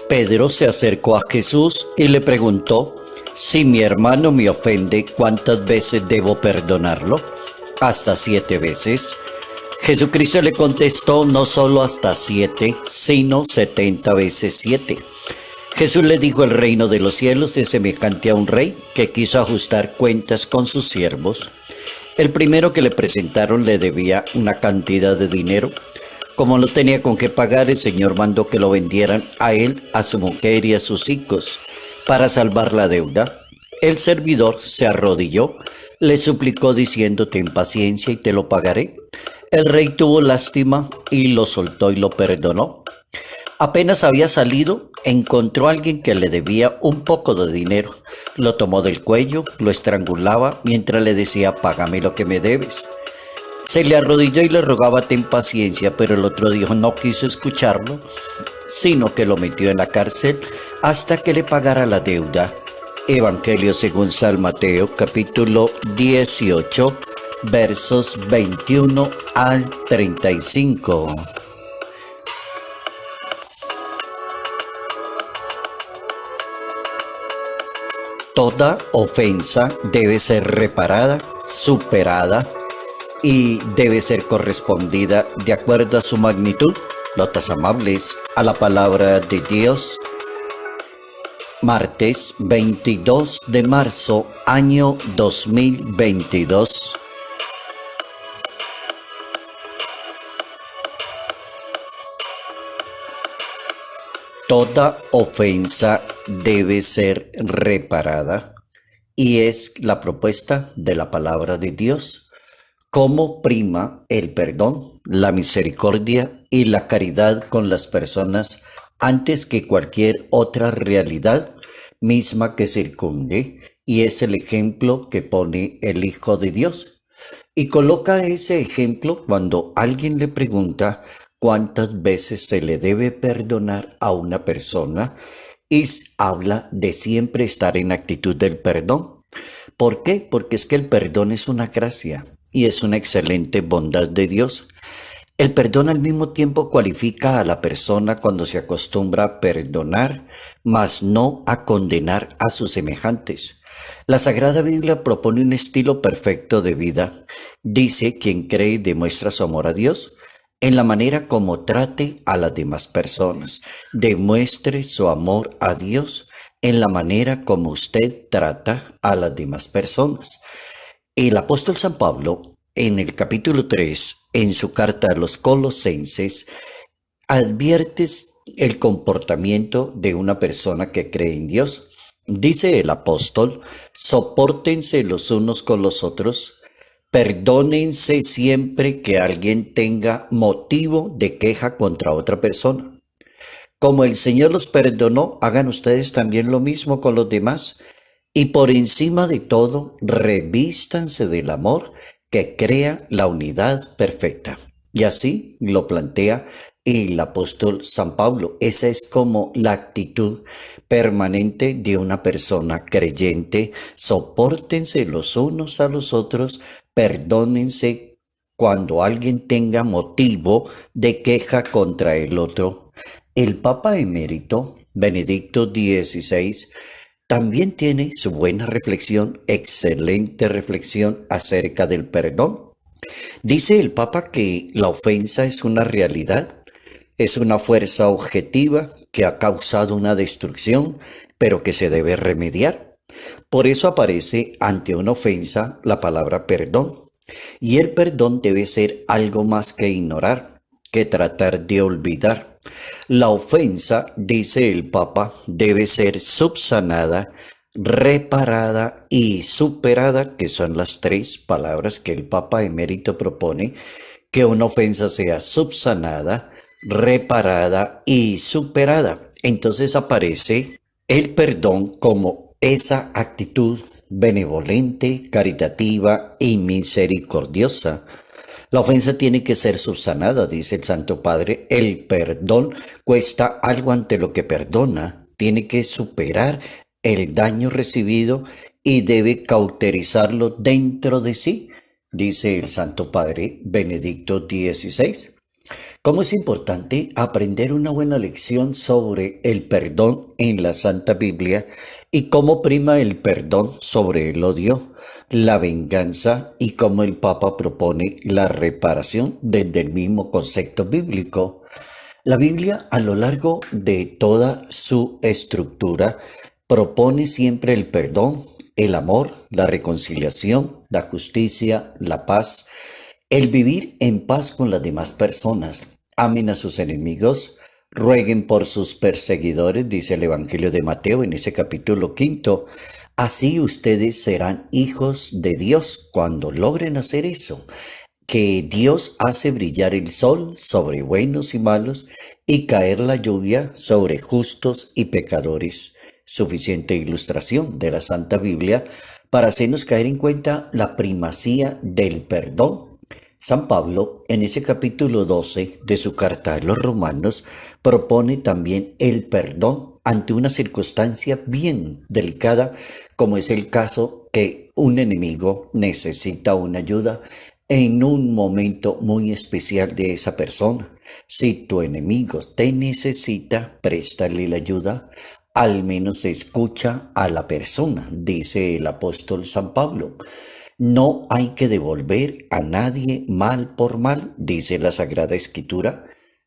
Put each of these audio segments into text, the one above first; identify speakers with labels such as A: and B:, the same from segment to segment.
A: Pedro se acercó a Jesús y le preguntó: si mi hermano me ofende, ¿cuántas veces debo perdonarlo? ¿Hasta 7 veces? Jesucristo le contestó: no solo hasta 7, sino 70 veces 7. Jesús le dijo: el reino de los cielos es semejante a un rey que quiso ajustar cuentas con sus siervos. El primero que le presentaron le debía una cantidad de dinero. Como no tenía con qué pagar, el Señor mandó que lo vendieran a él, a su mujer y a sus hijos, para salvar la deuda. El servidor se arrodilló, le suplicó diciendo: ten paciencia y te lo pagaré. El rey tuvo lástima y lo soltó y lo perdonó. Apenas había salido, encontró a alguien que le debía un poco de dinero. Lo tomó del cuello, lo estrangulaba mientras le decía: págame lo que me debes. Se le arrodilló y le rogaba: ten paciencia, pero el otro no quiso escucharlo, sino que lo metió en la cárcel hasta que le pagara la deuda. Evangelio según San Mateo, capítulo 18, versos 21 al 35. Toda ofensa debe ser reparada, superada y debe ser correspondida de acuerdo a su magnitud. Notas amables a la palabra de Dios. Martes 22 de marzo, año 2022. Toda ofensa debe ser reparada y es la propuesta de la palabra de Dios. Cómo prima el perdón, la misericordia y la caridad con las personas antes que cualquier otra realidad misma que circunde, y es el ejemplo que pone el Hijo de Dios. Y coloca ese ejemplo cuando alguien le pregunta cuántas veces se le debe perdonar a una persona, y habla de siempre estar en actitud del perdón. ¿Por qué? Porque es que el perdón es una gracia y es una excelente bondad de Dios. El perdón al mismo tiempo cualifica a la persona cuando se acostumbra a perdonar, mas no a condenar a sus semejantes. La Sagrada Biblia propone un estilo perfecto de vida. Dice: quien cree demuestra su amor a Dios en la manera como trate a las demás personas. Demuestre su amor a Dios en la manera como usted trata a las demás personas. El apóstol San Pablo, en el capítulo 3, en su carta a los Colosenses, advierte el comportamiento de una persona que cree en Dios. Dice el apóstol: sopórtense los unos con los otros, perdónense siempre que alguien tenga motivo de queja contra otra persona. Como el Señor los perdonó, hagan ustedes también lo mismo con los demás. Y por encima de todo, revístanse del amor que crea la unidad perfecta. Y así lo plantea el apóstol San Pablo. Esa es como la actitud permanente de una persona creyente. Sopórtense los unos a los otros, perdónense cuando alguien tenga motivo de queja contra el otro. El Papa emérito, Benedicto XVI, también tiene su buena reflexión, excelente reflexión acerca del perdón. Dice el Papa que la ofensa es una realidad, es una fuerza objetiva que ha causado una destrucción, pero que se debe remediar. Por eso aparece ante una ofensa la palabra perdón. Y el perdón debe ser algo más que ignorar, que tratar de olvidar. La ofensa, dice el Papa, debe ser subsanada, reparada y superada, que son las 3 palabras que el Papa emérito propone: que una ofensa sea subsanada, reparada y superada. Entonces aparece el perdón como esa actitud benevolente, caritativa y misericordiosa. La ofensa tiene que ser subsanada, dice el Santo Padre. El perdón cuesta algo ante lo que perdona. Tiene que superar el daño recibido y debe cauterizarlo dentro de sí, dice el Santo Padre Benedicto XVI. ¿Cómo es importante aprender una buena lección sobre el perdón en la Santa Biblia y cómo prima el perdón sobre el odio, la venganza y cómo el Papa propone la reparación desde el mismo concepto bíblico? La Biblia, a lo largo de toda su estructura, propone siempre el perdón, el amor, la reconciliación, la justicia, la paz, el vivir en paz con las demás personas. Amen a sus enemigos, rueguen por sus perseguidores, dice el Evangelio de Mateo en ese capítulo 5. Así ustedes serán hijos de Dios cuando logren hacer eso, que Dios hace brillar el sol sobre buenos y malos y caer la lluvia sobre justos y pecadores. Suficiente ilustración de la Santa Biblia para hacernos caer en cuenta la primacía del perdón. San Pablo, en ese capítulo 12 de su carta a los Romanos, propone también el perdón ante una circunstancia bien delicada, como es el caso que un enemigo necesita una ayuda en un momento muy especial de esa persona. Si tu enemigo te necesita, préstale la ayuda, al menos escucha a la persona, dice el apóstol San Pablo. No hay que devolver a nadie mal por mal, dice la Sagrada Escritura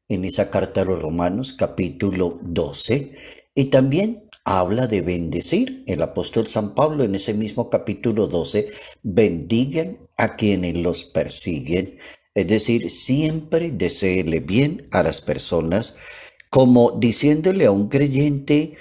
A: en esa carta a los Romanos capítulo 12. Y también habla de bendecir. El apóstol San Pablo en ese mismo capítulo 12, bendigan a quienes los persiguen. Es decir, siempre deséele bien a las personas, como diciéndole a un creyente: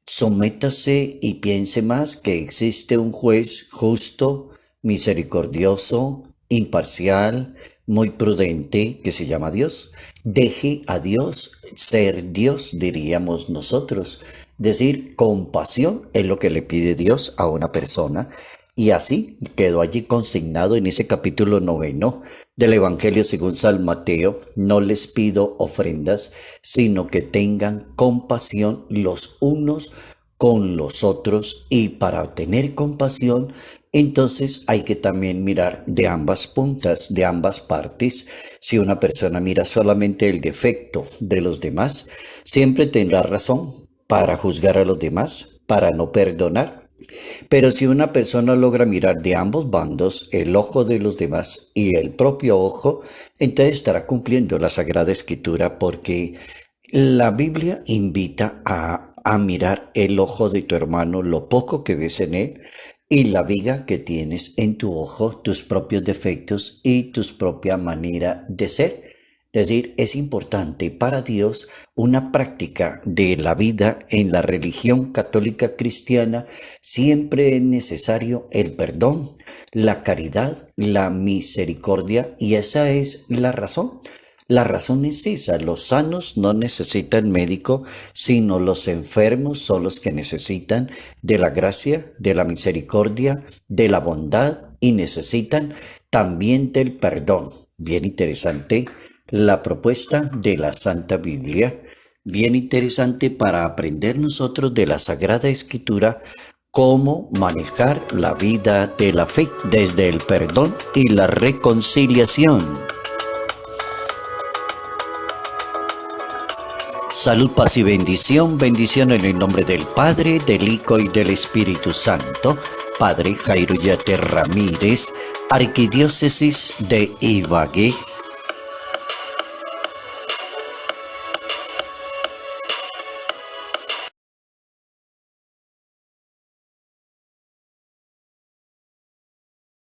A: sométase y piense más que existe un juez justo, misericordioso, imparcial, muy prudente, que se llama Dios. Deje a Dios ser Dios, diríamos nosotros. Decir, compasión es lo que le pide Dios a una persona. Y así quedó allí consignado en ese capítulo 9 del Evangelio según San Mateo: no les pido ofrendas, sino que tengan compasión los unos con los otros. Y para tener compasión, entonces hay que también mirar de ambas puntas, de ambas partes. Si una persona mira solamente el defecto de los demás, siempre tendrá razón para juzgar a los demás, para no perdonar. Pero si una persona logra mirar de ambos bandos, el ojo de los demás y el propio ojo, entonces estará cumpliendo la Sagrada Escritura, porque la Biblia invita a mirar el ojo de tu hermano, lo poco que ves en él, y la viga que tienes en tu ojo, tus propios defectos y tu propia manera de ser. Es decir, es importante para Dios una práctica de la vida en la religión católica cristiana. Siempre es necesario el perdón, la caridad, la misericordia, y esa es la razón. La razón es esa: los sanos no necesitan médico, sino los enfermos son los que necesitan de la gracia, de la misericordia, de la bondad, y necesitan también del perdón. Bien interesante la propuesta de la Santa Biblia, bien interesante para aprender nosotros de la Sagrada Escritura cómo manejar la vida de la fe desde el perdón y la reconciliación. Salud, paz y bendición. Bendición en el nombre del Padre, del Hijo y del Espíritu Santo. Padre Jairo Yate Ramírez, Arquidiócesis de Ibagué,